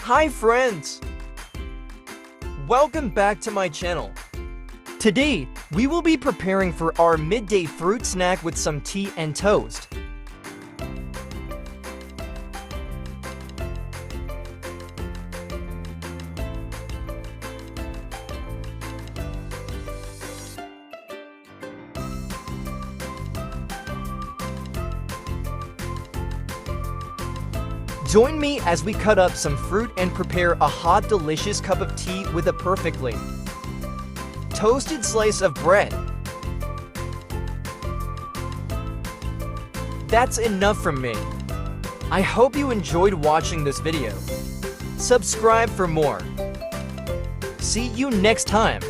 Hi friends! Welcome back to my channel. Today, we will be preparing for our midday fruit snack with some tea and toast. Join me as we cut up some fruit and prepare a hot, delicious cup of tea with a perfectly toasted slice of bread. That's enough from me. I hope you enjoyed watching this video. Subscribe for more. See you next time.